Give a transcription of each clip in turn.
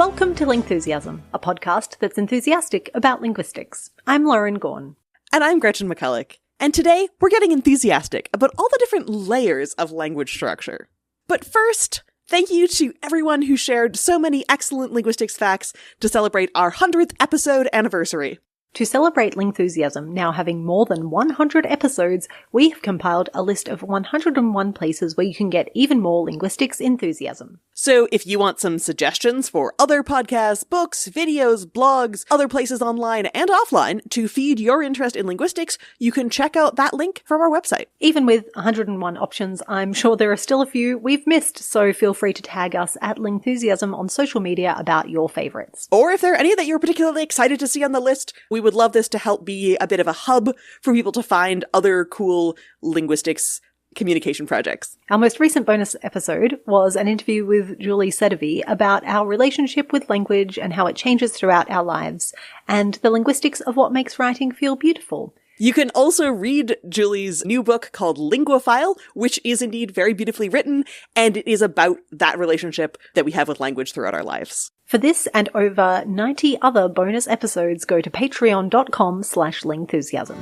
Welcome to Lingthusiasm, a podcast that's enthusiastic about linguistics. I'm Lauren Gawne. And I'm Gretchen McCulloch. And today, we're getting enthusiastic about all the different layers of language structure. But first, thank you to everyone who shared so many excellent linguistics facts to celebrate our 100th episode anniversary. To celebrate Lingthusiasm now having more than 100 episodes, we have compiled a list of 101 places where you can get even more linguistics enthusiasm. So if you want some suggestions for other podcasts, books, videos, blogs, other places online and offline to feed your interest in linguistics, you can check out that link from our website. Even with 101 options, I'm sure there are still a few we've missed, so feel free to tag us at Lingthusiasm on social media about your favorites. Or if there are any that you're particularly excited to see on the list, we would love this to help be a bit of a hub for people to find other cool linguistics communication projects. Our most recent bonus episode was an interview with Julie Sedovey about our relationship with language and how it changes throughout our lives, and the linguistics of what makes writing feel beautiful. You can also read Julie's new book called Linguophile, which is indeed very beautifully written, and it is about that relationship that we have with language throughout our lives. For this and over 90 other bonus episodes, go to patreon.com/Lingthusiasm.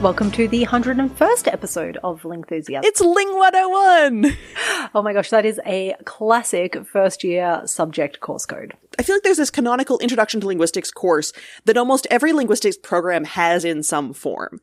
Welcome to the 101st episode of Lingthusiasm. It's Ling 101! Oh my gosh, that is a classic first-year subject course code. I feel like there's this canonical Introduction to Linguistics course that almost every linguistics program has in some form.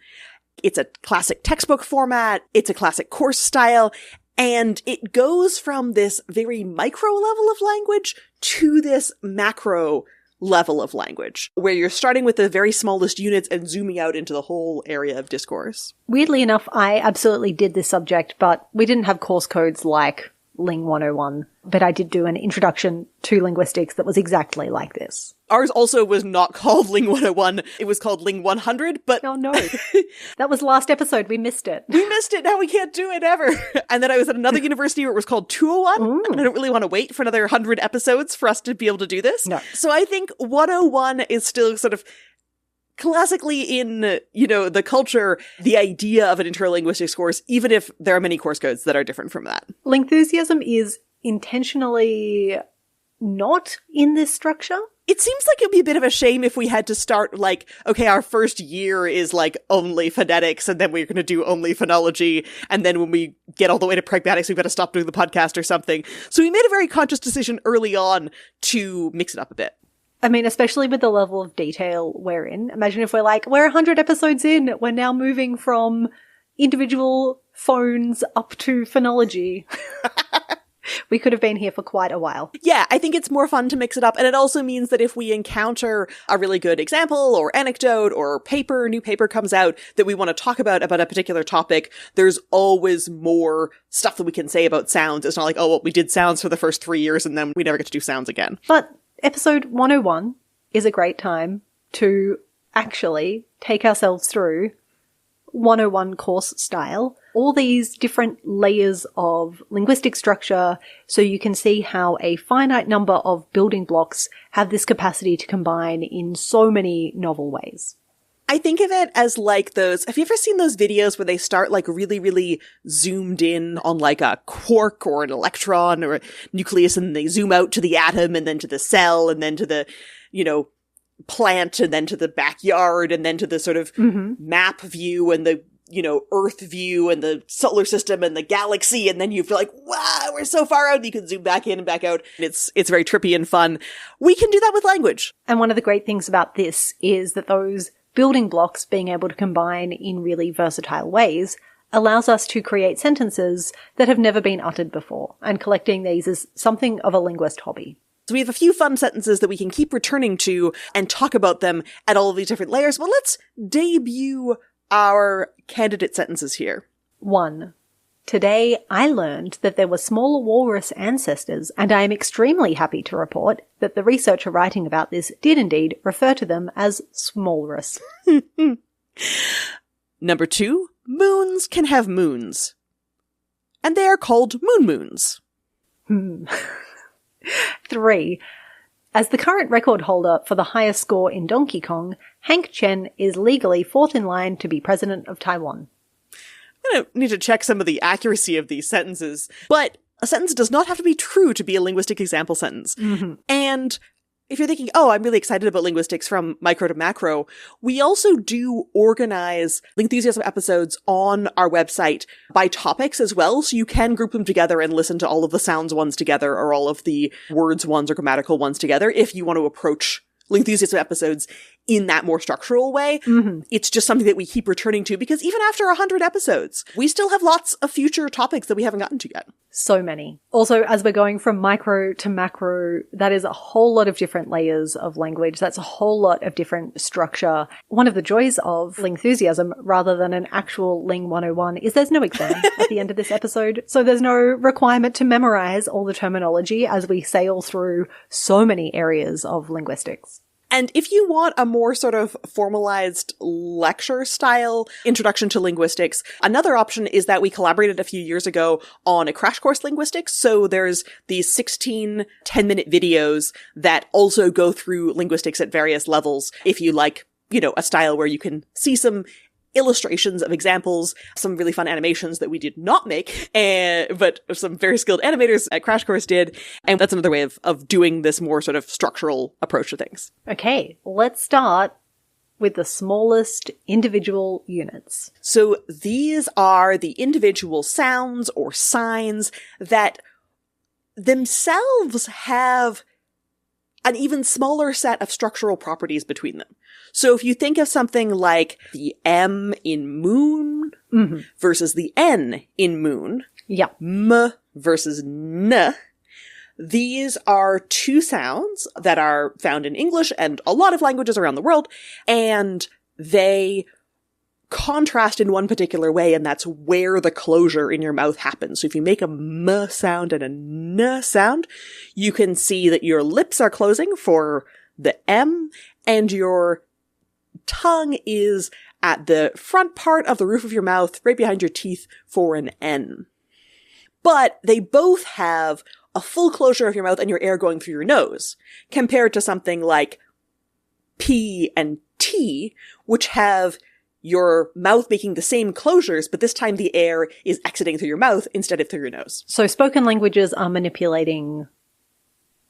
It's a classic textbook format, it's a classic course style, and it goes from this very micro level of language to this macro level of language, where you're starting with the very smallest units and zooming out into the whole area of discourse. Weirdly enough, I absolutely did this subject, but we didn't have course codes like Ling 101, but I did do an introduction to linguistics that was exactly like this. Ours also was not called Ling 101, it was called Ling 100, but... Oh no. That was last episode, we missed it. We missed it, now we can't do it ever. And then I was at another university where it was called 201, and I don't really want to wait for another 100 episodes for us to be able to do this. No. So I think 101 is still sort of classically in, the culture, the idea of an interlinguistics course, even if there are many course codes that are different from that. Lingthusiasm is intentionally not in this structure. It seems like it would be a bit of a shame if we had to start okay, our first year is only phonetics, and then we're going to do only phonology, and then when we get all the way to pragmatics, we've got to stop doing the podcast or something. So we made a very conscious decision early on to mix it up a bit. I mean, especially with the level of detail we're in. Imagine if we're 100 episodes in, we're now moving from individual phones up to phonology. We could have been here for quite a while. Yeah, I think it's more fun to mix it up. And it also means that if we encounter a really good example or anecdote or new paper comes out that we want to talk about a particular topic, there's always more stuff that we can say about sounds. It's not like, we did sounds for the first 3 years and then we never get to do sounds again. But episode 101 is a great time to actually take ourselves through 101 course style, all these different layers of linguistic structure, so you can see how a finite number of building blocks have this capacity to combine in so many novel ways. I think of it as those, have you ever seen those videos where they start really, really zoomed in on a quark or an electron or a nucleus, and they zoom out to the atom and then to the cell and then to the, plant and then to the backyard and then to the sort of map view and the, Earth view and the solar system and the galaxy, and then you feel wow, we're so far out, and you can zoom back in and back out. It's very trippy and fun. We can do that with language. And one of the great things about this is that those building blocks being able to combine in really versatile ways allows us to create sentences that have never been uttered before, and collecting these is something of a linguist hobby. So we have a few fun sentences that we can keep returning to and talk about them at all of these different layers. But let's debut our candidate sentences here. 1. Today, I learned that there were small walrus ancestors, and I am extremely happy to report that the researcher writing about this did indeed refer to them as smallrus. Number 2, moons can have moons. And they are called moons. 3. As the current record holder for the highest score in Donkey Kong, Hank Chen is legally fourth in line to be president of Taiwan. I'm going to need to check some of the accuracy of these sentences, but a sentence does not have to be true to be a linguistic example sentence. Mm-hmm. And if you're thinking, oh, I'm really excited about linguistics from micro to macro, we also do organize Lingthusiasm episodes on our website by topics as well, so you can group them together and listen to all of the sounds ones together or all of the words ones or grammatical ones together if you want to approach Lingthusiasm episodes in that more structural way. Mm-hmm. It's just something that we keep returning to because even after 100 episodes, we still have lots of future topics that we haven't gotten to yet. So many. Also, as we're going from micro to macro, that is a whole lot of different layers of language. That's a whole lot of different structure. One of the joys of Lingthusiasm, rather than an actual Ling 101, is there's no exam at the end of this episode. So there's no requirement to memorize all the terminology as we sail through so many areas of linguistics. And if you want a more sort of formalized lecture style introduction to linguistics, another option is that we collaborated a few years ago on a Crash Course Linguistics. So there's these 16 10-minute videos that also go through linguistics at various levels. If you like, a style where you can see some illustrations of examples, some really fun animations that we did not make, but some very skilled animators at Crash Course did. And that's another way of doing this more sort of structural approach to things. Okay, let's start with the smallest individual units. So these are the individual sounds or signs that themselves have an even smaller set of structural properties between them. So if you think of something like the M in moon versus the N in moon, M versus N, these are two sounds that are found in English and a lot of languages around the world, and they contrast in one particular way, and that's where the closure in your mouth happens. So if you make a M sound and a N sound, you can see that your lips are closing for the M, and your tongue is at the front part of the roof of your mouth, right behind your teeth, for an N. But they both have a full closure of your mouth and your air going through your nose, compared to something like P and T, which have your mouth making the same closures, but this time the air is exiting through your mouth instead of through your nose. So spoken languages are manipulating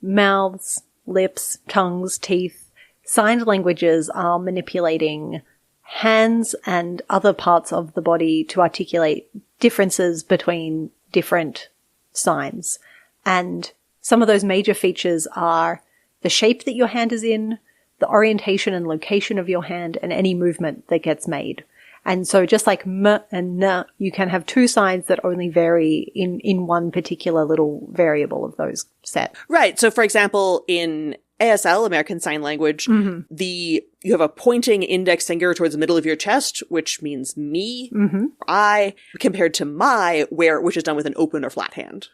mouths, lips, tongues, teeth. Signed languages are manipulating hands and other parts of the body to articulate differences between different signs. And some of those major features are the shape that your hand is in, the orientation and location of your hand, and any movement that gets made. And so just like M and N, you can have two signs that only vary in one particular little variable of those set. Right. So for example, in ASL, American Sign Language, you have a pointing index finger towards the middle of your chest, which means me, or I, compared to my, which is done with an open or flat hand.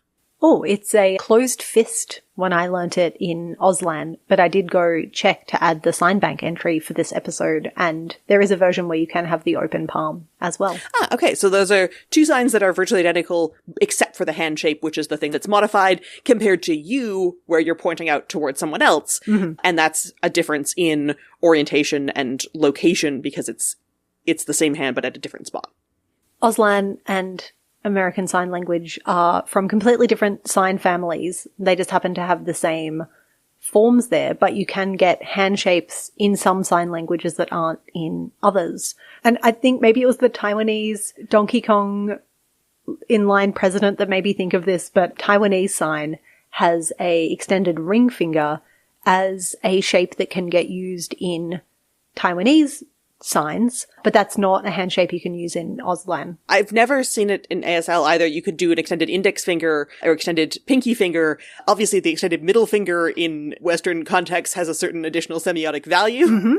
Oh, it's a closed fist when I learnt it in Auslan, but I did go check to add the sign bank entry for this episode, and there is a version where you can have the open palm as well. Ah, okay. So those are two signs that are virtually identical, except for the hand shape, which is the thing that's modified, compared to you, where you're pointing out towards someone else. And that's a difference in orientation and location because it's the same hand, but at a different spot. Auslan and American Sign Language are from completely different sign families. They just happen to have the same forms there, but you can get hand shapes in some sign languages that aren't in others. And I think maybe it was the Taiwanese Donkey Kong inline president that made me think of this, but Taiwanese sign has a extended ring finger as a shape that can get used in Taiwanese signs, but that's not a hand shape you can use in Auslan. I've never seen it in ASL either. You could do an extended index finger or extended pinky finger. Obviously, the extended middle finger in Western contexts has a certain additional semiotic value.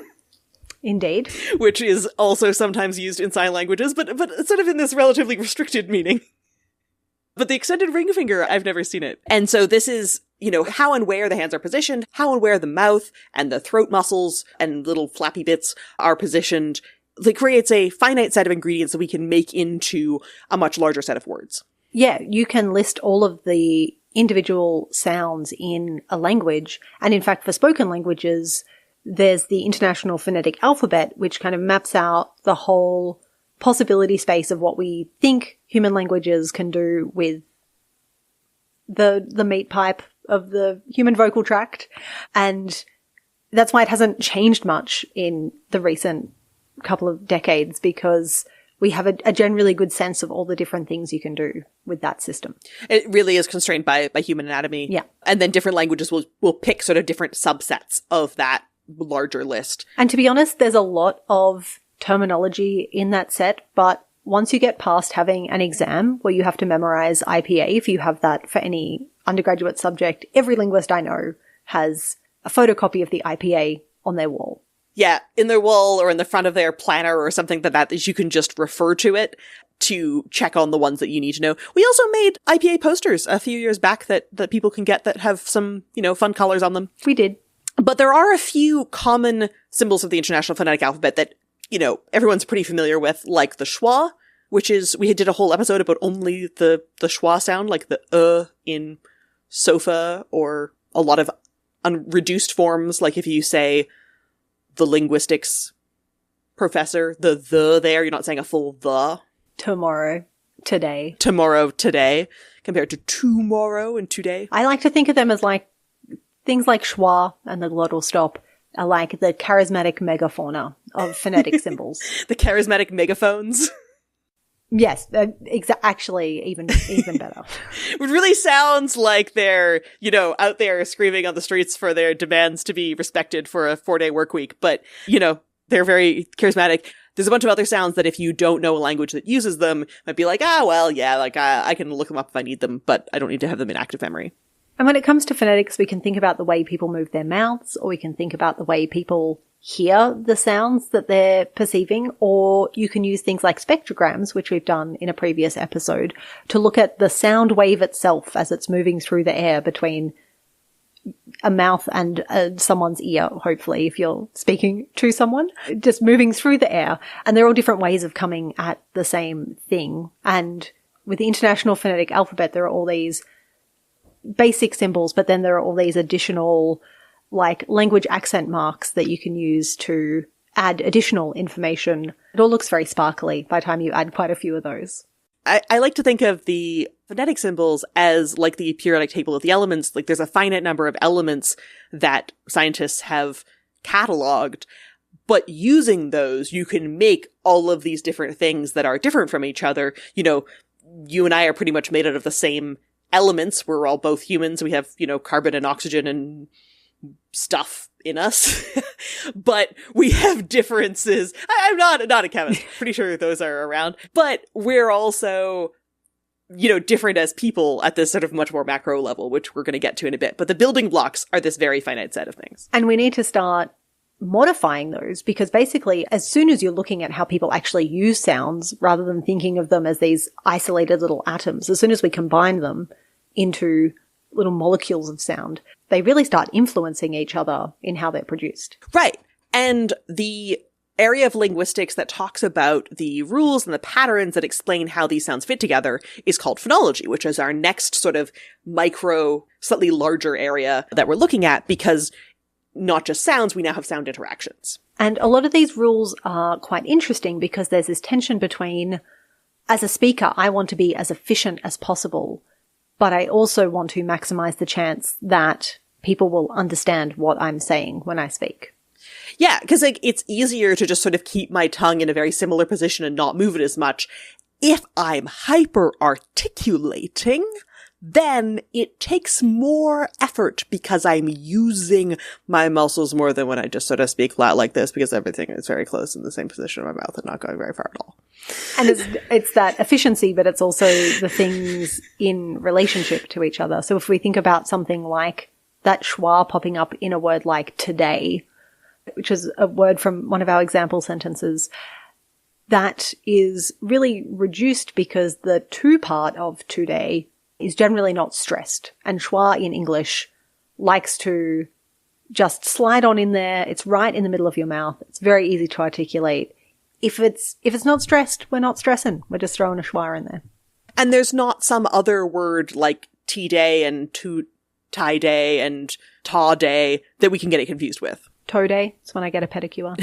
Indeed. Which is also sometimes used in sign languages, but sort of in this relatively restricted meaning. But the extended ring finger, I've never seen it. And so this is, how and where the hands are positioned, how and where the mouth and the throat muscles and little flappy bits are positioned. It creates a finite set of ingredients that we can make into a much larger set of words. Yeah, you can list all of the individual sounds in a language. And in fact, for spoken languages, there's the International Phonetic Alphabet, which kind of maps out the whole possibility space of what we think human languages can do with the meat pipe of the human vocal tract. And that's why it hasn't changed much in the recent couple of decades, because we have a generally good sense of all the different things you can do with that system. It really is constrained by human anatomy. Yeah. And then different languages will pick sort of different subsets of that larger list. And to be honest, there's a lot of terminology in that set, but once you get past having an exam where you have to memorize IPA, if you have that for any undergraduate subject, every linguist I know has a photocopy of the IPA on their wall. Yeah, in their wall or in the front of their planner or something that you can just refer to it to check on the ones that you need to know. We also made IPA posters a few years back that people can get that have some, fun colors on them. We did. But there are a few common symbols of the International Phonetic Alphabet that, everyone's pretty familiar with, like the schwa, which is, we did a whole episode about only the schwa sound, like the in sofa, or a lot of reduced forms, like if you say the linguistics professor, the there, you're not saying a full the. Tomorrow, today. Tomorrow, today, compared to tomorrow and today. I like to think of them as like, things like schwa and the glottal stop are like the charismatic megafauna of phonetic symbols. The charismatic megaphones. Yes, actually even better. It really sounds like they're, out there screaming on the streets for their demands to be respected for a 4-day work week. But, they're very charismatic. There's a bunch of other sounds that if you don't know a language that uses them, might be like, I can look them up if I need them, but I don't need to have them in active memory. And when it comes to phonetics, we can think about the way people move their mouths, or we can think about the way people hear the sounds that they're perceiving, or you can use things like spectrograms, which we've done in a previous episode, to look at the sound wave itself as it's moving through the air between a mouth and someone's ear, hopefully, if you're speaking to someone, just moving through the air. And they're all different ways of coming at the same thing. And with the International Phonetic Alphabet, there are all these basic symbols, but then there are all these additional like language accent marks that you can use to add additional information. It all looks very sparkly by the time you add quite a few of those. I like to think of the phonetic symbols as like the periodic table of the elements. Like there's a finite number of elements that scientists have cataloged, but using those, you can make all of these different things that are different from each other. You and I are pretty much made out of the same elements. We're all both humans. We have, carbon and oxygen and stuff in us, but we have differences. I'm not a chemist. Pretty sure those are around, but we're also, different as people at this sort of much more macro level, which we're going to get to in a bit. But the building blocks are this very finite set of things. And we need to start modifying those, because basically as soon as you're looking at how people actually use sounds, rather than thinking of them as these isolated little atoms, as soon as we combine them into little molecules of sound, they really start influencing each other in how they're produced. Right. And the area of linguistics that talks about the rules and the patterns that explain how these sounds fit together is called phonology, which is our next sort of micro, slightly larger area that we're looking at, because not just sounds, we now have sound interactions. And a lot of these rules are quite interesting because there's this tension between, as a speaker, I want to be as efficient as possible, but I also want to maximize the chance that people will understand what I'm saying when I speak. Yeah, because it's easier to just sort of keep my tongue in a very similar position and not move it as much. If I'm hyper-articulating, then it takes more effort because I'm using my muscles more than when I just sort of speak flat like this, because everything is very close in the same position in my mouth and not going very far at all. And it's that efficiency, but it's also the things in relationship to each other. So if we think about something like that schwa popping up in a word like today, which is a word from one of our example sentences, that is really reduced because the to part of today is generally not stressed. And schwa in English likes to just slide on in there. It's right in the middle of your mouth. It's very easy to articulate. If it's not stressed, we're not stressing. We're just throwing a schwa in there. And there's not some other word like T-day and tie-day and ta-day that we can get it confused with. Toe day. It's when I get a pedicure.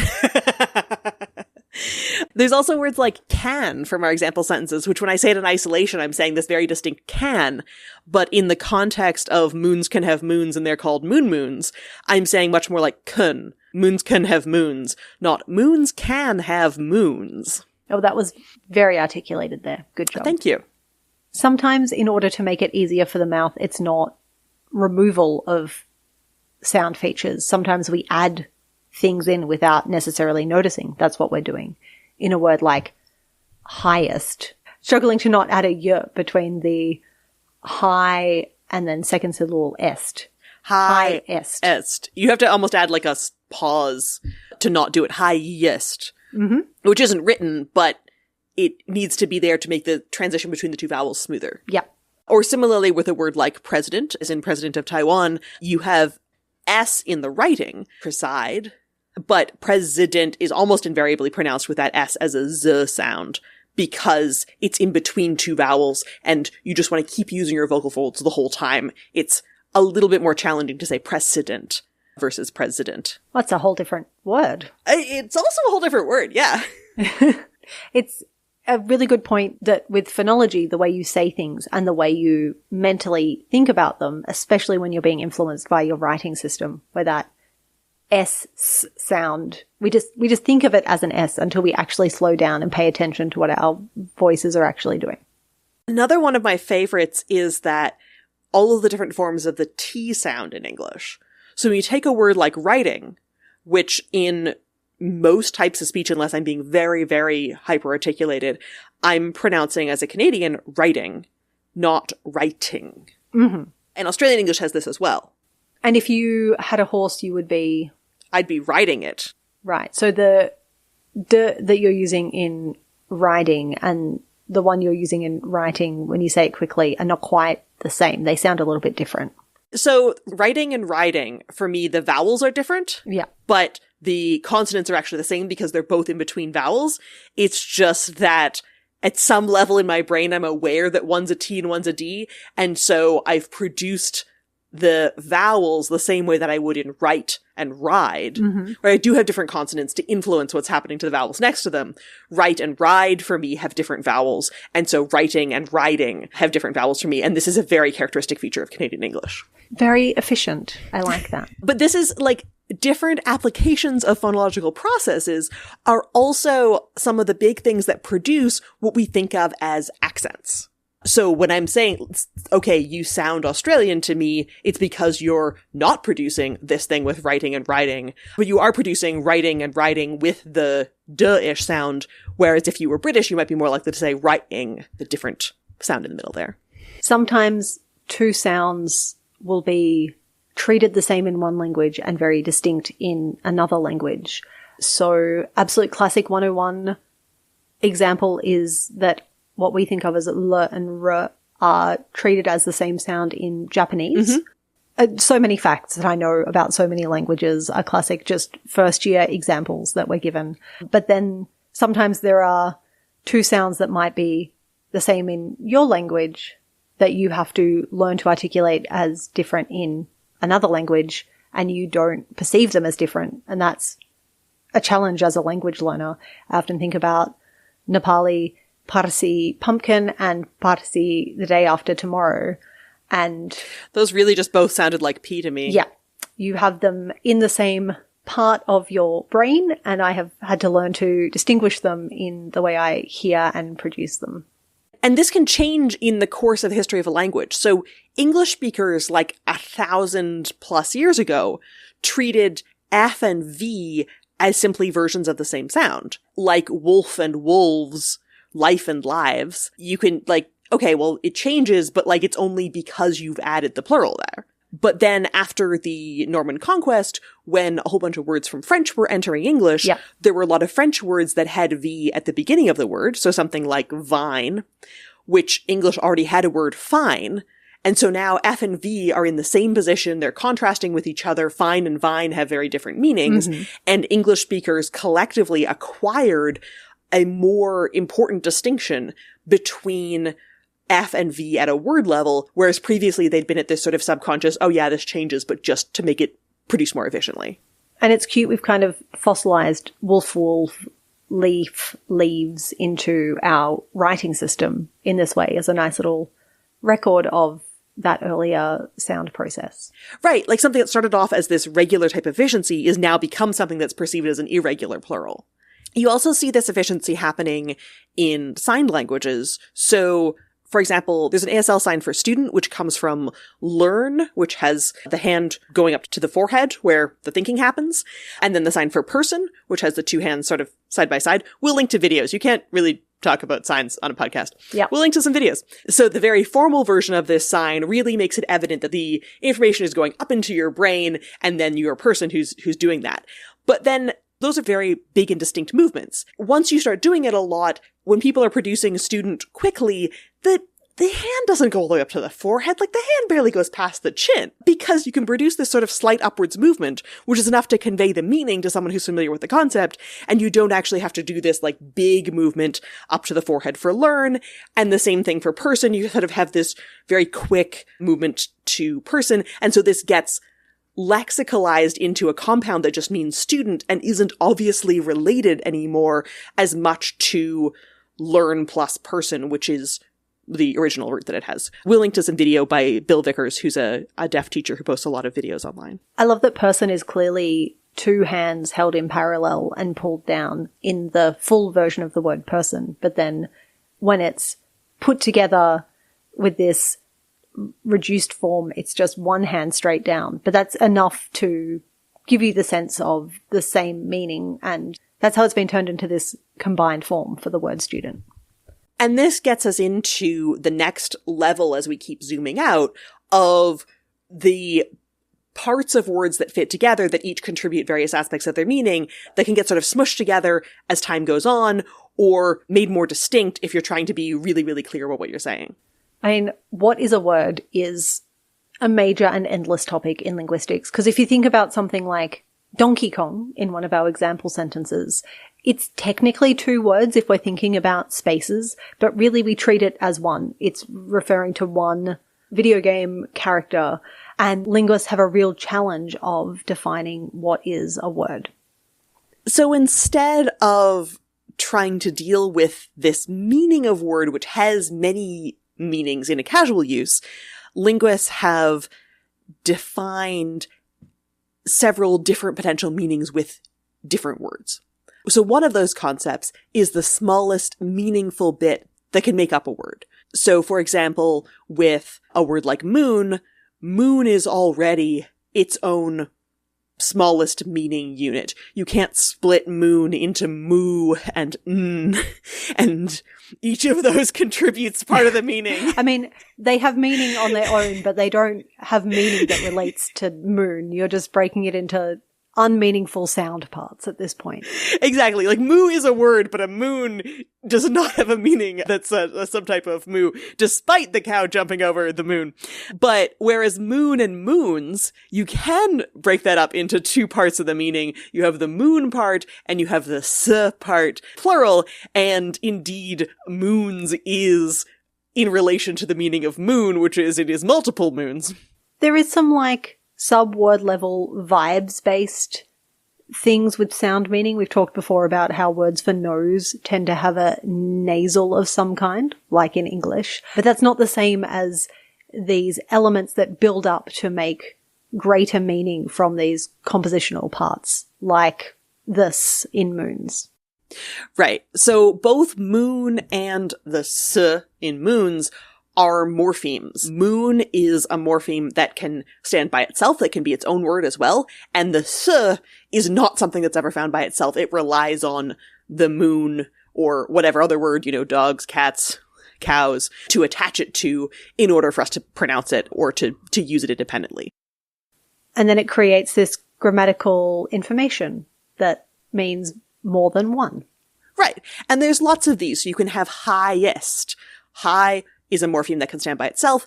There's also words like can from our example sentences, which when I say it in isolation, I'm saying this very distinct can. But in the context of moons can have moons and they're called moons, I'm saying much more like kun. Moons can have moons, not moons can have moons. Oh, that was very articulated there. Good job. Thank you. Sometimes in order to make it easier for the mouth, it's not removal of sound features. Sometimes we add things in without necessarily noticing. That's what we're doing. In a word like highest, struggling to not add a y between the high and then second syllable est. Highest. Est. You have to almost add like a pause to not do it. Highest. Mm-hmm. Which isn't written, but it needs to be there to make the transition between the two vowels smoother. Yeah. Or similarly with a word like president, as in president of Taiwan, you have S in the writing, preside, but president is almost invariably pronounced with that S as a Z sound because it's in between two vowels and you just want to keep using your vocal folds the whole time. It's a little bit more challenging to say precedent versus president. That's a whole different word. It's also a whole different word, yeah. It's a really good point that with phonology, the way you say things and the way you mentally think about them, especially when you're being influenced by your writing system, where that S sound, we just think of it as an S until we actually slow down and pay attention to what our voices are actually doing. Another one of my favorites is that all of the different forms of the T sound in English. So when you take a word like writing, which in most types of speech, unless I'm being very, very hyper-articulated, I'm pronouncing as a Canadian writing, not writing. Mm-hmm. And Australian English has this as well. And if you had a horse, you would be... I'd be riding it. Right. So the d that you're using in riding and the one you're using in writing when you say it quickly are not quite the same. They sound a little bit different. So writing and riding, for me, the vowels are different. Yeah. But the consonants are actually the same because they're both in between vowels. It's just that at some level in my brain, I'm aware that one's a T and one's a D. And so I've produced the vowels the same way that I would in write and ride, where I do have different consonants to influence what's happening to the vowels next to them. Write and ride for me have different vowels. And so writing and riding have different vowels for me. And this is a very characteristic feature of Canadian English. Very efficient. I like that. But this is like different applications of phonological processes are also some of the big things that produce what we think of as accents. So when I'm saying, okay, you sound Australian to me, it's because you're not producing this thing with writing and riding, but you are producing writing and riding with the duh-ish sound, whereas if you were British, you might be more likely to say writing, the different sound in the middle there. Sometimes two sounds will be treated the same in one language and very distinct in another language. So absolute classic 101 example is that what we think of as l and r are treated as the same sound in Japanese. So many facts that I know about so many languages are classic, just first year examples that we're given. But then sometimes there are two sounds that might be the same in your language that you have to learn to articulate as different in another language, and you don't perceive them as different. And that's a challenge as a language learner. I often think about Nepali, Parsi pumpkin and Parsi the day after tomorrow. And those really just both sounded like P to me. Yeah. You have them in the same part of your brain, and I have had to learn to distinguish them in the way I hear and produce them. And this can change in the course of the history of a language. So English speakers like 1,000+ years ago treated F and V as simply versions of the same sound. Like wolf and wolves, life and lives. You can okay, well, it changes, but it's only because you've added the plural there. But then after the Norman Conquest, when a whole bunch of words from French were entering English, there were a lot of French words that had V at the beginning of the word. So something like vine, which English already had a word fine. And so now F and V are in the same position. They're contrasting with each other. Fine and vine have very different meanings. And English speakers collectively acquired a more important distinction between F and V at a word level, whereas previously they'd been at this sort of subconscious, oh yeah, this changes, but just to make it produce more efficiently. And it's cute, we've kind of fossilized wolf, leaf, leaves into our writing system in this way as a nice little record of that earlier sound process. Right, like something that started off as this regular type of efficiency is now become something that's perceived as an irregular plural. You also see this efficiency happening in signed languages. So, for example, there's an ASL sign for student, which comes from learn, which has the hand going up to the forehead where the thinking happens. And then the sign for person, which has the two hands sort of side by side. We'll link to videos. You can't really talk about signs on a podcast. Yeah. We'll link to some videos. So the very formal version of this sign really makes it evident that the information is going up into your brain and then you're a person who's doing that. But then those are very big and distinct movements. Once you start doing it a lot, when people are producing student quickly, the hand doesn't go all the way up to the forehead. Like, the hand barely goes past the chin, because you can produce this sort of slight upwards movement, which is enough to convey the meaning to someone who's familiar with the concept, and you don't actually have to do this, like, big movement up to the forehead for learn. And the same thing for person. You sort of have this very quick movement to person, and so this gets lexicalized into a compound that just means student and isn't obviously related anymore as much to learn plus person, which is the original root that it has. We'll link to some video by Bill Vickers, who's a deaf teacher who posts a lot of videos online. I love that person is clearly two hands held in parallel and pulled down in the full version of the word person. But then when it's put together with this reduced form, it's just one hand straight down. But that's enough to give you the sense of the same meaning. And that's how it's been turned into this combined form for the word student. And this gets us into the next level as we keep zooming out of the parts of words that fit together that each contribute various aspects of their meaning that can get sort of smushed together as time goes on, or made more distinct if you're trying to be really, really clear about what you're saying. I mean, what is a word is a major and endless topic in linguistics. Because if you think about something like Donkey Kong in one of our example sentences, it's technically two words if we're thinking about spaces, but really we treat it as one. It's referring to one video game character, and linguists have a real challenge of defining what is a word. So instead of trying to deal with this meaning of word, which has many meanings in a casual use, linguists have defined several different potential meanings with different words. So one of those concepts is the smallest meaningful bit that can make up a word. So for example, with a word like moon, moon is already its own smallest meaning unit. You can't split moon into moo and and each of those contributes part of the meaning. I mean, they have meaning on their own, but they don't have meaning that relates to moon. You're just breaking it into unmeaningful sound parts at this point. Exactly. Like, moo is a word, but a moon does not have a meaning that's a subtype of moo, despite the cow jumping over the moon. But whereas moon and moons, you can break that up into two parts of the meaning. You have the moon part and you have the s part, plural, and indeed moons is in relation to the meaning of moon, which is it is multiple moons. There is some sub-word level vibes-based things with sound meaning. We've talked before about how words for nose tend to have a nasal of some kind, like in English. But that's not the same as these elements that build up to make greater meaning from these compositional parts, like this in moons. Right. So both moon and the s in moons are morphemes. Moon is a morpheme that can stand by itself, that can be its own word as well, and the s is not something that's ever found by itself. It relies on the moon or whatever other word, dogs, cats, cows, to attach it to in order for us to pronounce it or to use it independently. And then it creates this grammatical information that means more than one. Right. And there's lots of these. So you can have highest. High is a morpheme that can stand by itself.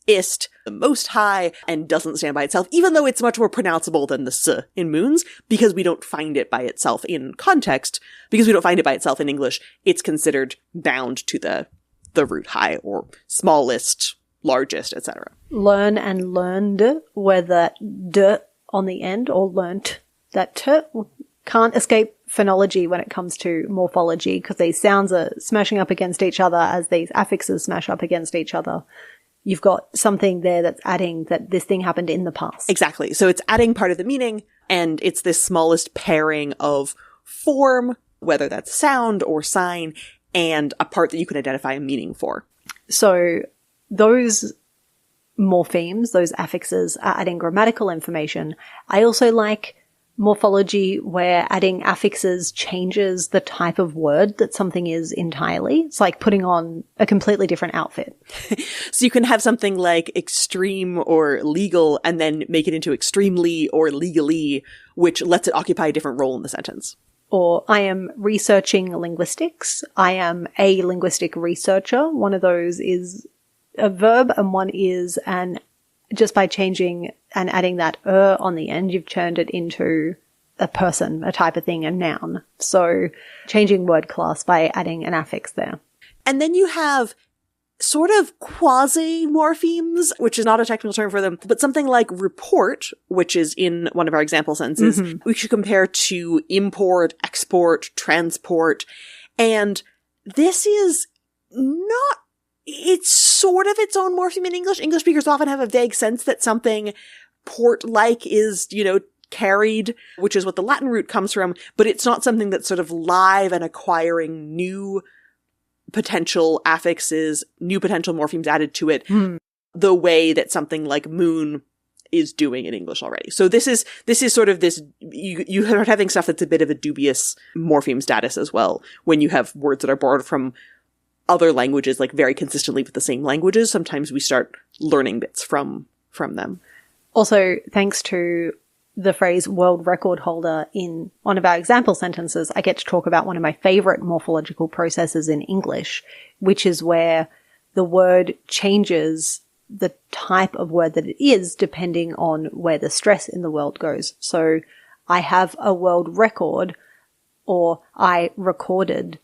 Ist, the most high, and doesn't stand by itself, even though it's much more pronounceable than the s in moons, because we don't find it by itself in context, because we don't find it by itself in English, it's considered bound to the the root high, or smallest, largest, etc. Learn and learned, where the d on the end, or learnt, that t can't escape phonology when it comes to morphology, because these sounds are smashing up against each other as these affixes smash up against each other. You've got something there that's adding that this thing happened in the past. Exactly. So it's adding part of the meaning, and it's this smallest pairing of form, whether that's sound or sign, and a part that you can identify a meaning for. So those morphemes, those affixes, are adding grammatical information. I also like morphology where adding affixes changes the type of word that something is entirely. It's like putting on a completely different outfit. So you can have something like extreme or legal and then make it into extremely or legally, which lets it occupy a different role in the sentence. Or I am researching linguistics. I am a linguistic researcher. One of those is a verb and one is an, just by changing and adding that on the end, you've turned it into a person, a type of thing, a noun. So changing word class by adding an affix there. And then you have sort of quasi-morphemes, which is not a technical term for them, but something like report, which is in one of our example sentences, we should compare to import, export, transport. And this is not, it's sort of its own morpheme in English. English speakers often have a vague sense that something port-like is, carried, which is what the Latin root comes from, but it's not something that's sort of live and acquiring new potential affixes, new potential morphemes added to it, the way that something like moon is doing in English already. So this is sort of this, you are having stuff that's a bit of a dubious morpheme status as well, when you have words that are borrowed from other languages, like very consistently with the same languages. Sometimes we start learning bits from them. Also, thanks to the phrase world record holder in one of our example sentences, I get to talk about one of my favorite morphological processes in English, which is where the word changes the type of word that it is depending on where the stress in the world goes. So I have a world record, or I recorded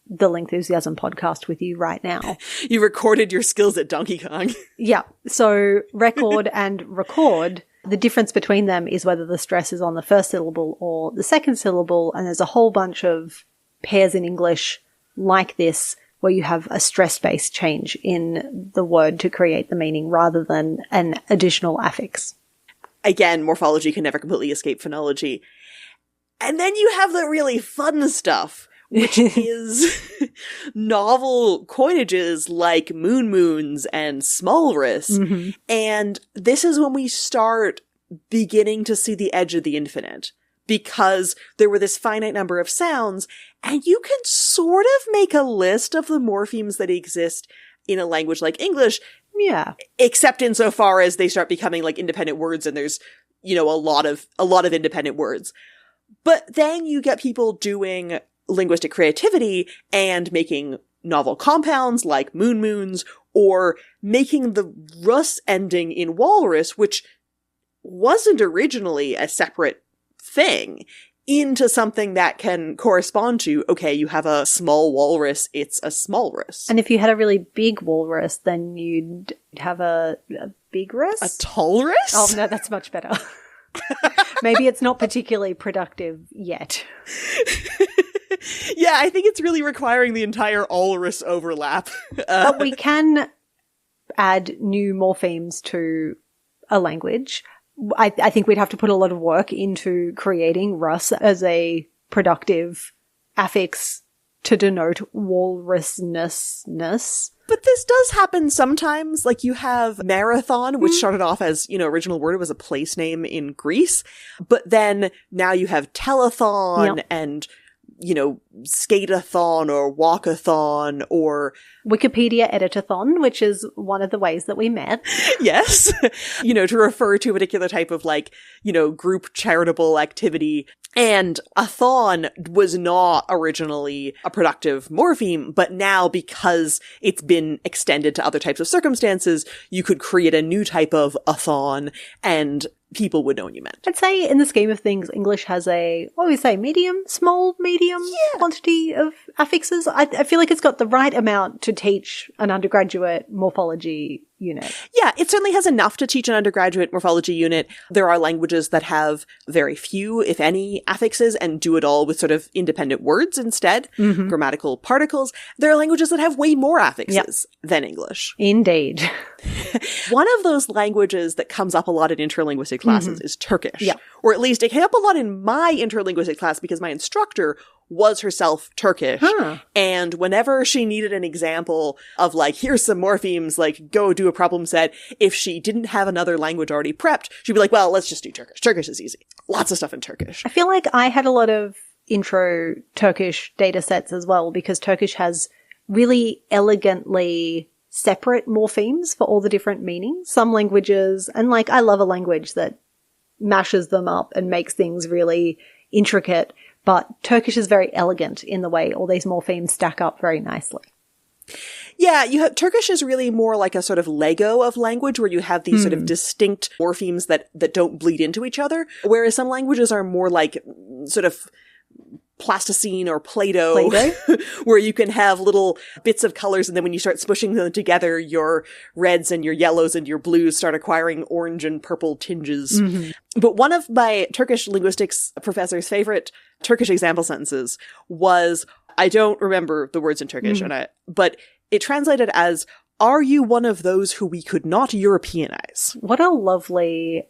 the Lingthusiasm podcast with you right now. You recorded your skills at Donkey Kong. Yeah. So record and record, the difference between them is whether the stress is on the first syllable or the second syllable. And there's a whole bunch of pairs in English like this where you have a stress-based change in the word to create the meaning rather than an additional affix. Again, morphology can never completely escape phonology. And then you have the really fun stuff, which is novel coinages like moons and smallrus. And this is when we start beginning to see the edge of the infinite, because there were this finite number of sounds, and you can sort of make a list of the morphemes that exist in a language like English. Yeah. Except insofar as they start becoming like independent words, and there's, a lot of independent words. But then you get people doing linguistic creativity and making novel compounds like moons, or making the rus ending in walrus, which wasn't originally a separate thing, into something that can correspond to, okay, you have a small walrus, it's a smallrus. And if you had a really big walrus, then you'd have a big rus? A tallrus? Oh, no, that's much better. Maybe it's not particularly productive yet. Yeah, I think it's really requiring the entire walrus overlap. But we can add new morphemes to a language. I think we'd have to put a lot of work into creating rus as a productive affix to denote walrusness. But this does happen sometimes. Like you have marathon, which started off as, original word. It was a place name in Greece. But then now you have telethon and, skate-a-thon or walk-a-thon or Wikipedia editathon, which is one of the ways that we met. Yes. To refer to a particular type of group charitable activity. And a thon was not originally a productive morpheme, but now because it's been extended to other types of circumstances, you could create a new type of a thon and people would know what you meant. I'd say in the scheme of things, English has a, what do we say, small, medium quantity of affixes. I feel like it's got the right amount to teach an undergraduate morphology unit. Yeah, it certainly has enough to teach an undergraduate morphology unit. There are languages that have very few, if any, affixes and do it all with sort of independent words instead, grammatical particles. There are languages that have way more affixes than English. Indeed. One of those languages that comes up a lot in interlinguistic classes is Turkish. Or at least it came up a lot in my interlinguistic class because my instructor was herself Turkish. And whenever she needed an example of like, here's some morphemes, like go do a problem set, if she didn't have another language already prepped, she'd be like, well, let's just do Turkish. Turkish is easy. Lots of stuff in Turkish. I feel like I had a lot of intro Turkish data sets as well because Turkish has really elegantly separate morphemes for all the different meanings. Some languages, and like I love a language that mashes them up and makes things really intricate, but Turkish is very elegant in the way all these morphemes stack up very nicely. Yeah, Turkish is really more like a sort of Lego of language where you have these sort of distinct morphemes that don't bleed into each other, whereas some languages are more like sort of plasticine or Play-Doh, where you can have little bits of colors, and then when you start smushing them together, your reds and your yellows and your blues start acquiring orange and purple tinges. But one of my Turkish linguistics professor's favorite Turkish example sentences was, I don't remember the words in Turkish, but it translated as, "Are you one of those who we could not Europeanize?" What a lovely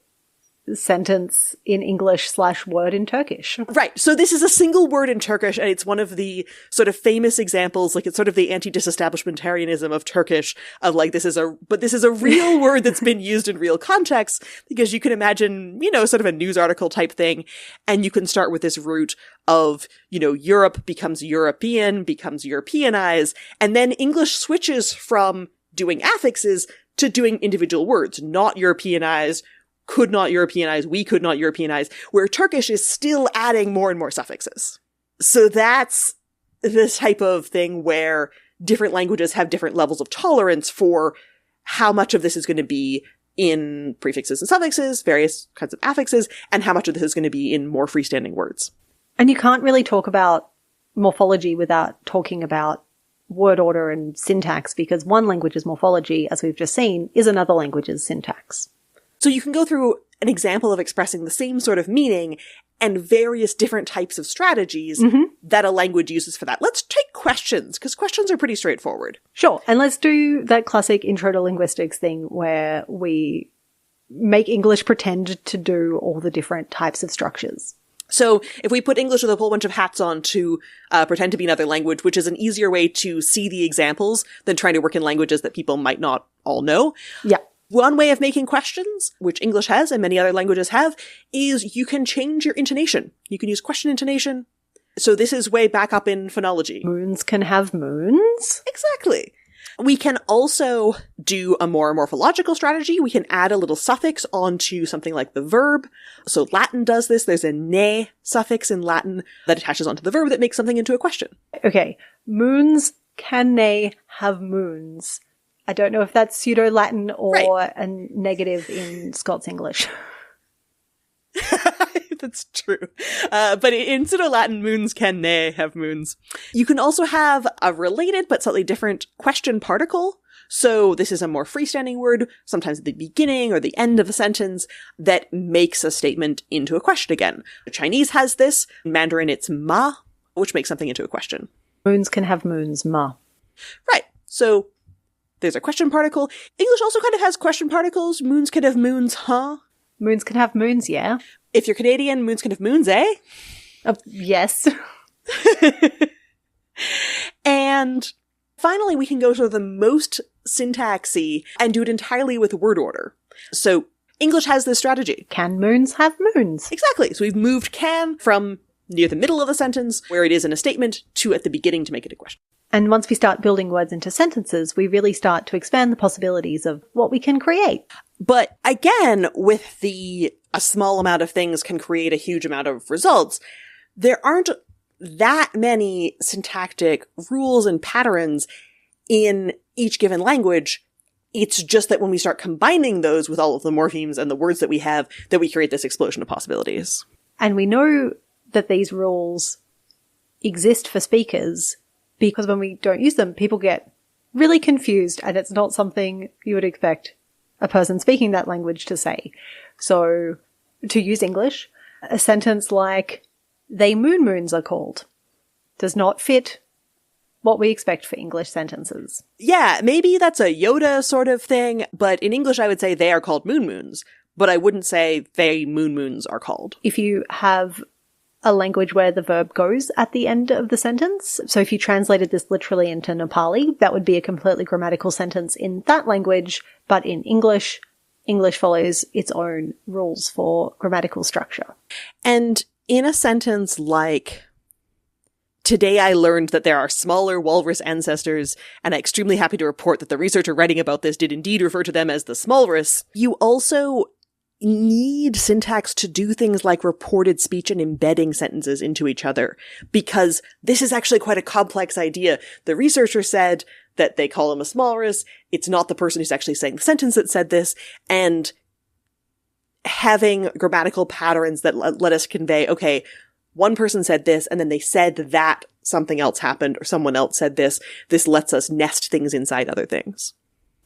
sentence in English/word in Turkish. Right. So this is a single word in Turkish, and it's one of the sort of famous examples, like it's sort of the anti-disestablishmentarianism of Turkish, of like, this is a real word that's been used in real contexts, because you can imagine, sort of a news article type thing, and you can start with this root of, Europe becomes European, becomes Europeanized, and then English switches from doing affixes to doing individual words, not Europeanized, could not Europeanize, we could not Europeanize, where Turkish is still adding more and more suffixes. So that's this type of thing where different languages have different levels of tolerance for how much of this is going to be in prefixes and suffixes, various kinds of affixes, and how much of this is going to be in more freestanding words. And you can't really talk about morphology without talking about word order and syntax, because one language's morphology, as we've just seen, is another language's syntax. So you can go through an example of expressing the same sort of meaning and various different types of strategies that a language uses for that. Let's take questions, because questions are pretty straightforward. Sure. And let's do that classic intro to linguistics thing where we make English pretend to do all the different types of structures. So if we put English with a whole bunch of hats on to pretend to be another language, which is an easier way to see the examples than trying to work in languages that people might not all know. Yeah. One way of making questions, which English has and many other languages have, is you can change your intonation. You can use question intonation. So this is way back up in phonology. Moons can have moons. Exactly. We can also do a more morphological strategy. We can add a little suffix onto something like the verb. So Latin does this. There's a ne suffix in Latin that attaches onto the verb that makes something into a question. Okay. Moons can they have moons? I don't know if that's pseudo-Latin or a negative in Scots English. That's true. But in pseudo-Latin, moons can ne have moons. You can also have a related but slightly different question particle. So this is a more freestanding word, sometimes at the beginning or the end of a sentence, that makes a statement into a question again. Chinese has this. In Mandarin, it's ma, which makes something into a question. Moons can have moons, ma. Right. So there's a question particle. English also kind of has question particles. Moons can have moons, huh? Moons can have moons, yeah. If you're Canadian, moons can have moons, eh? Yes. And finally, we can go to the most syntaxy and do it entirely with word order. So English has this strategy. Can moons have moons? Exactly. So we've moved can from near the middle of the sentence, where it is in a statement, to at the beginning to make it a question. And once we start building words into sentences, we really start to expand the possibilities of what we can create. But again, with a small amount of things can create a huge amount of results, there aren't that many syntactic rules and patterns in each given language It's just that when we start combining those with all of the morphemes and the words that we have, that we create this explosion of possibilities. And we know that these rules exist for speakers because when we don't use them, people get really confused, and it's not something you would expect a person speaking that language to say. So, to use English, a sentence like, "they moons are called," does not fit what we expect for English sentences. Yeah, maybe that's a Yoda sort of thing, but in English I would say they are called moons, but I wouldn't say they moons are called. If you have a language where the verb goes at the end of the sentence, so if you translated this literally into Nepali, that would be a completely grammatical sentence in that language, but in English, English follows its own rules for grammatical structure. And in a sentence like, "Today I learned that there are smaller walrus ancestors, and I'm extremely happy to report that the researcher writing about this did indeed refer to them as the smallrus," you also need syntax to do things like reported speech and embedding sentences into each other, because this is actually quite a complex idea. The researcher said that they call him a smallrus. It's not the person who's actually saying the sentence that said this, and having grammatical patterns that let us convey, okay, one person said this, and then they said that something else happened, or someone else said this. This lets us nest things inside other things.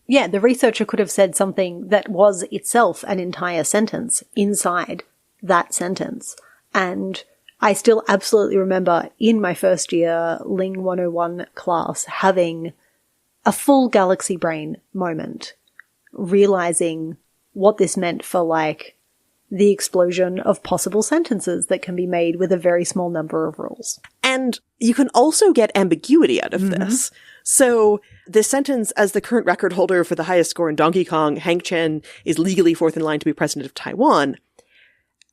Yeah, the researcher could have said something that was itself an entire sentence inside that sentence. And I still absolutely remember in my first year Ling 101 class having a full galaxy brain moment, realizing what this meant for like the explosion of possible sentences that can be made with a very small number of rules. And you can also get ambiguity out of this. So this sentence, "as the current record holder for the highest score in Donkey Kong, Hank Chen is legally fourth in line to be president of Taiwan,"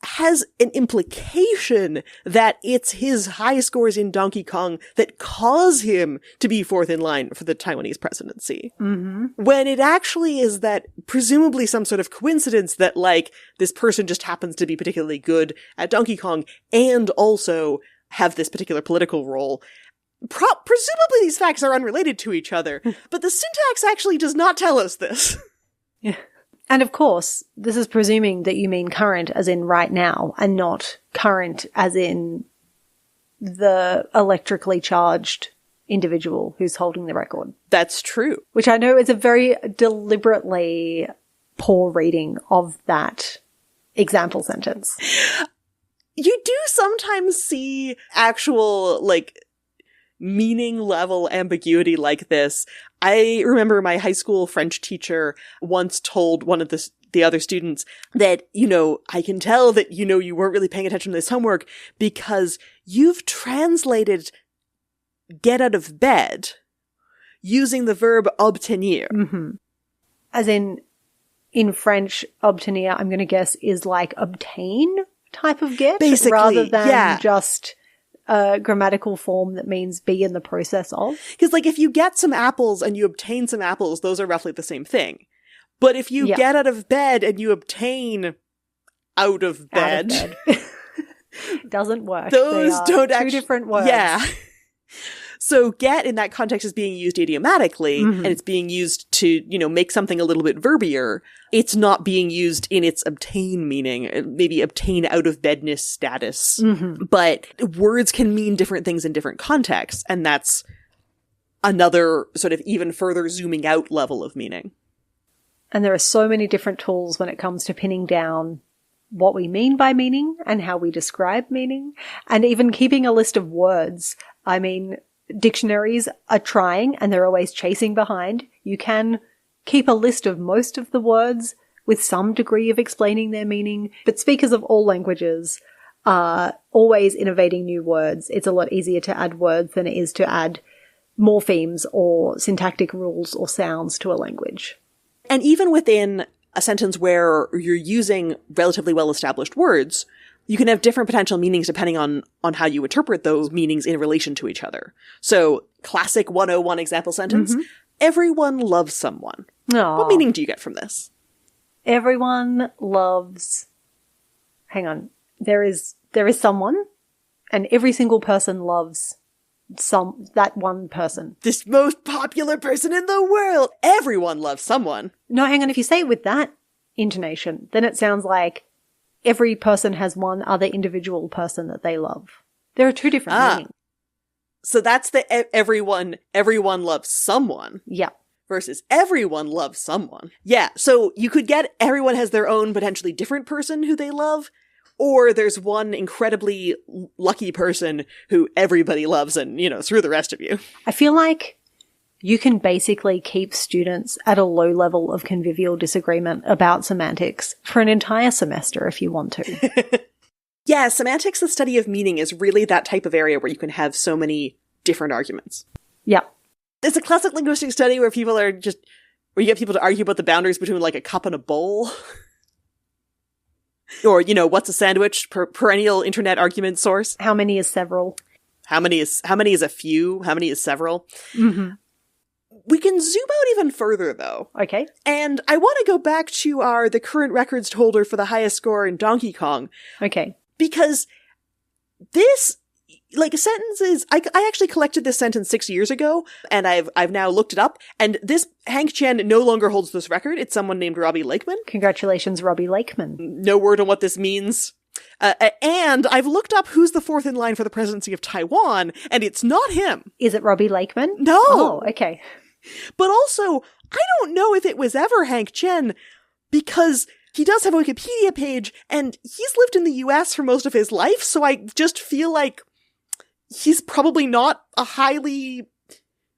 has an implication that it's his high scores in Donkey Kong that cause him to be fourth in line for the Taiwanese presidency. When it actually is that presumably some sort of coincidence that, like, this person just happens to be particularly good at Donkey Kong and also have this particular political role. Presumably these facts are unrelated to each other, but the syntax actually does not tell us this. Yeah. And of course, this is presuming that you mean current as in right now and not current as in the electrically charged individual who's holding the record. That's true. Which I know is a very deliberately poor reading of that example sentence. You do sometimes see actual, like, meaning level ambiguity like this. I remember my high school French teacher once told one of the other students that, I can tell that, you weren't really paying attention to this homework because you've translated get out of bed using the verb obtenir. As in French, obtenir, I'm going to guess, is like obtain type of get, basically, rather than just a grammatical form that means be in the process of. Because, like, if you get some apples and you obtain some apples, those are roughly the same thing. But if you get out of bed and you obtain out of bed. Doesn't work. Those don't actually. Two different words. Yeah. So get in that context is being used idiomatically, and it's being used to, make something a little bit verbier. It's not being used in its obtain meaning, maybe obtain out of bedness status. But words can mean different things in different contexts, and that's another sort of even further zooming out level of meaning. And there are so many different tools when it comes to pinning down what we mean by meaning and how we describe meaning, and even keeping a list of words. I mean, dictionaries are trying and they're always chasing behind. You can keep a list of most of the words with some degree of explaining their meaning, but speakers of all languages are always innovating new words. It's a lot easier to add words than it is to add morphemes or syntactic rules or sounds to a language. And even within a sentence where you're using relatively well-established words, you can have different potential meanings depending on how you interpret those meanings in relation to each other. So, classic 101 example sentence, everyone loves someone. Aww. What meaning do you get from this? Everyone loves... Hang on. There is someone, and every single person loves that one person. This most popular person in the world. Everyone loves someone. No, hang on. If you say it with that intonation, then it sounds like every person has one other individual person that they love. There are two different meanings. So that's the everyone loves someone. Yeah. Versus everyone loves someone. Yeah, so you could get everyone has their own potentially different person who they love, or there's one incredibly lucky person who everybody loves and, screw the rest of you. I feel like you can basically keep students at a low level of convivial disagreement about semantics for an entire semester if you want to. Yeah, semantics, the study of meaning, is really that type of area where you can have so many different arguments. Yeah. It's a classic linguistic study where where you get people to argue about the boundaries between like a cup and a bowl. Or, what's a sandwich? Perennial internet argument source. How many is several? How many is a few? How many is several? Mm-hmm. We can zoom out even further, though. Okay. And I want to go back to the current records holder for the highest score in Donkey Kong. Okay. Because this, sentences, I actually collected this sentence 6 years ago, and I've now looked it up, and this Hank Chen no longer holds this record. It's someone named Robbie Lakeman. Congratulations, Robbie Lakeman. No word on what this means. And I've looked up who's the fourth in line for the presidency of Taiwan, and it's not him. Is it Robbie Lakeman? No! Oh, okay. But also, I don't know if it was ever Hank Chen, because he does have a Wikipedia page, and he's lived in the US for most of his life, so I just feel like he's probably not a highly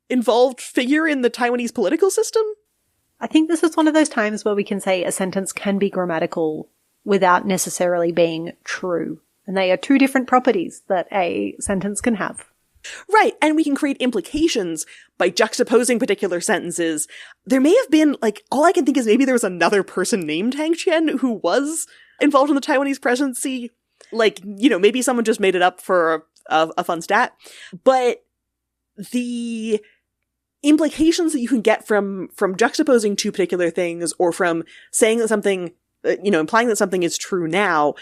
involved figure in the Taiwanese political system. I think this is one of those times where we can say a sentence can be grammatical without necessarily being true. And they are two different properties that a sentence can have. Right, and we can create implications by juxtaposing particular sentences. There may have been, all I can think is maybe there was another person named Hank Chen who was involved in the Taiwanese presidency. Maybe someone just made it up for a fun stat. But the implications that you can get from juxtaposing two particular things, or from saying that something, implying that something is true now,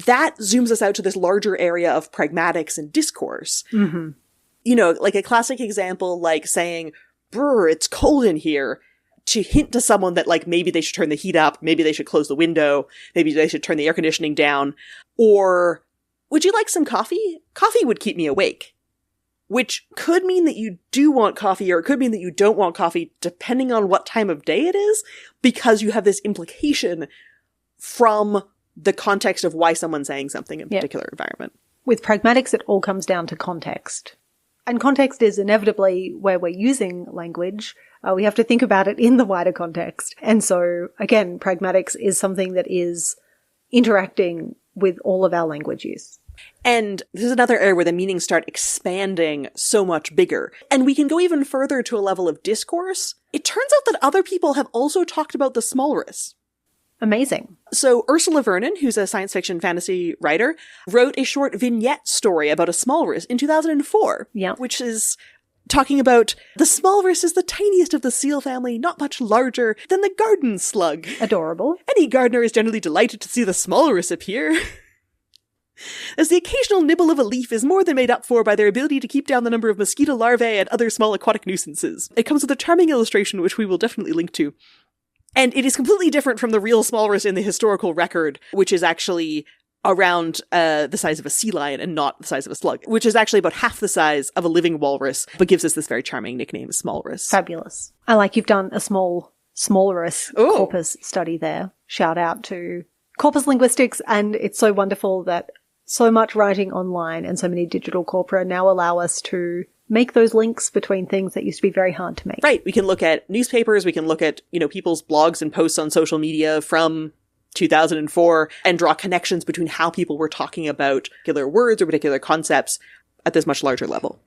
that zooms us out to this larger area of pragmatics and discourse. Mm-hmm. A classic example, like saying, "Brr, it's cold in here," to hint to someone that, maybe they should turn the heat up, maybe they should close the window, maybe they should turn the air conditioning down, or, "Would you like some coffee? Coffee would keep me awake." Which could mean that you do want coffee, or it could mean that you don't want coffee, depending on what time of day it is, because you have this implication from the context of why someone's saying something in a particular environment. With pragmatics, it all comes down to context. And context is inevitably where we're using language. We have to think about it in the wider context. And so, again, pragmatics is something that is interacting with all of our language use. And this is another area where the meanings start expanding so much bigger. And we can go even further to a level of discourse. It turns out that other people have also talked about the smallrus. Amazing. So Ursula Vernon, who's a science fiction fantasy writer, wrote a short vignette story about a smallrus in 2004. Yeah. Which is talking about the smallrus is the tiniest of the seal family, not much larger than the garden slug. Adorable. Any gardener is generally delighted to see the smallrus appear. As the occasional nibble of a leaf is more than made up for by their ability to keep down the number of mosquito larvae and other small aquatic nuisances. It comes with a charming illustration, which we will definitely link to. And it is completely different from the real smallrus in the historical record, which is actually around the size of a sea lion and not the size of a slug, which is actually about half the size of a living walrus, but gives us this very charming nickname, smallrus. Fabulous. I like you've done a smallrus corpus study there. Shout out to Corpus Linguistics, and it's so wonderful that so much writing online and so many digital corpora now allow us to make those links between things that used to be very hard to make. Right. We can look at newspapers, we can look at, people's blogs and posts on social media from 2004 and draw connections between how people were talking about particular words or particular concepts at this much larger level.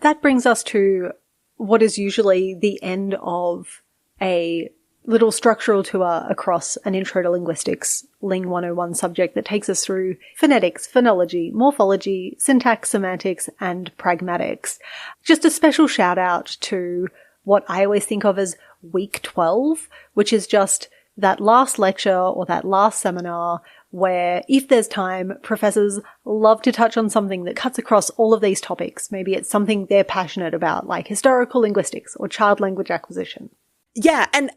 That brings us to what is usually the end of a little structural tour across an Intro to Linguistics Ling 101 subject that takes us through phonetics, phonology, morphology, syntax, semantics, and pragmatics. Just a special shout out to what I always think of as week 12, which is just that last lecture or that last seminar where if there's time, professors love to touch on something that cuts across all of these topics. Maybe it's something they're passionate about, like historical linguistics or child language acquisition. Yeah, and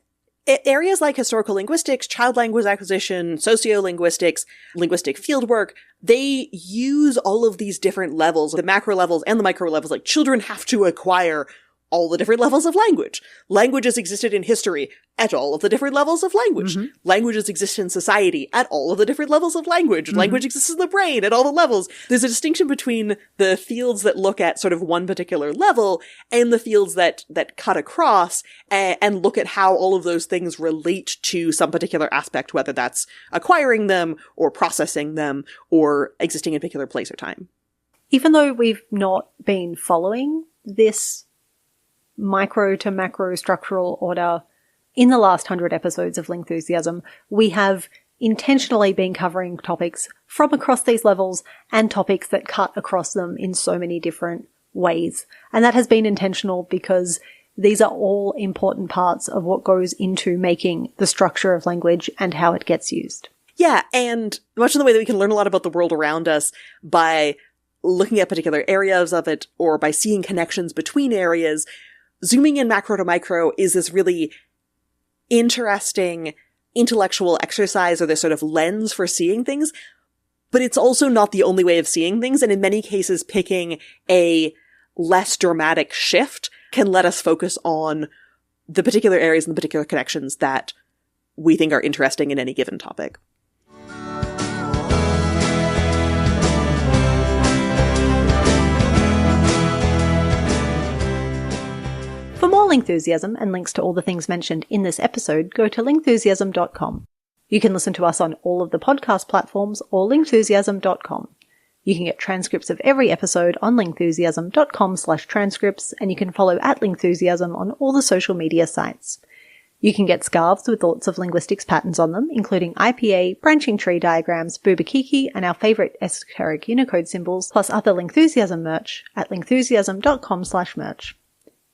areas like historical linguistics, child language acquisition, sociolinguistics, linguistic fieldwork, they use all of these different levels, the macro levels and the micro levels. Like, children have to acquire all the different levels of language. Languages existed in history at all of the different levels of language. Mm-hmm. Languages exist in society at all of the different levels of language. Mm-hmm. Language exists in the brain at all the levels. There's a distinction between the fields that look at sort of one particular level and the fields that cut across and look at how all of those things relate to some particular aspect, whether that's acquiring them or processing them or existing in a particular place or time. Even though we've not been following this micro to macro structural order in the last 100 episodes of Lingthusiasm, we have intentionally been covering topics from across these levels and topics that cut across them in so many different ways. And that has been intentional because these are all important parts of what goes into making the structure of language and how it gets used. Yeah, and much in the way that we can learn a lot about the world around us by looking at particular areas of it or by seeing connections between areas, zooming in macro to micro is this really interesting intellectual exercise or this sort of lens for seeing things, but it's also not the only way of seeing things. And in many cases, picking a less dramatic shift can let us focus on the particular areas and the particular connections that we think are interesting in any given topic. For more Lingthusiasm and links to all the things mentioned in this episode, go to lingthusiasm.com. You can listen to us on all of the podcast platforms or lingthusiasm.com. You can get transcripts of every episode on lingthusiasm.com/transcripts, and you can follow @Lingthusiasm on all the social media sites. You can get scarves with lots of linguistics patterns on them, including IPA, branching tree diagrams, Bubakiki, and our favourite esoteric Unicode symbols, plus other Lingthusiasm merch at lingthusiasm.com/merch.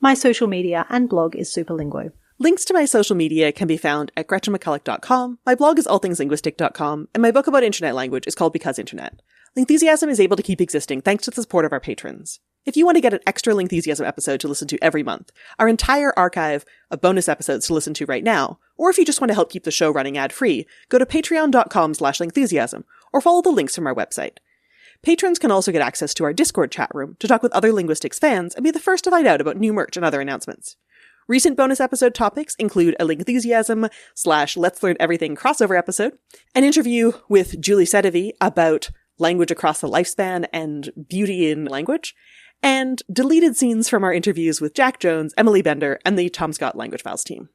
My social media and blog is Superlinguo. Links to my social media can be found at GretchenMcCulloch.com, my blog is allthingslinguistic.com, and my book about internet language is called Because Internet. Lingthusiasm is able to keep existing thanks to the support of our patrons. If you want to get an extra Lingthusiasm episode to listen to every month, our entire archive of bonus episodes to listen to right now, or if you just want to help keep the show running ad-free, go to patreon.com/Lingthusiasm, or follow the links from our website. Patrons can also get access to our Discord chat room to talk with other linguistics fans and be the first to find out about new merch and other announcements. Recent bonus episode topics include a Lingthusiasm/Let's Learn Everything crossover episode, an interview with Julie Sedevi about language across the lifespan and beauty in language, and deleted scenes from our interviews with Jack Jones, Emily Bender, and the Tom Scott Language Files team.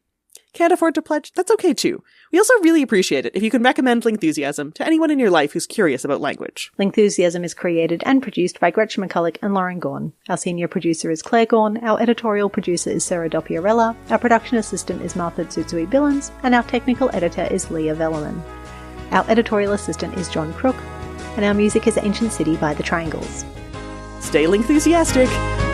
Can't afford to pledge? That's okay too. We also really appreciate it if you can recommend Lingthusiasm to anyone in your life who's curious about language. Lingthusiasm is created and produced by Gretchen McCulloch and Lauren Gawne. Our senior producer is Claire Gawne, our editorial producer is Sarah Doppiarella, our production assistant is Martha Tsutsui Billins, and our technical editor is Leah Vellerman. Our editorial assistant is John Crook, and our music is Ancient City by The Triangles. Stay Lingthusiastic!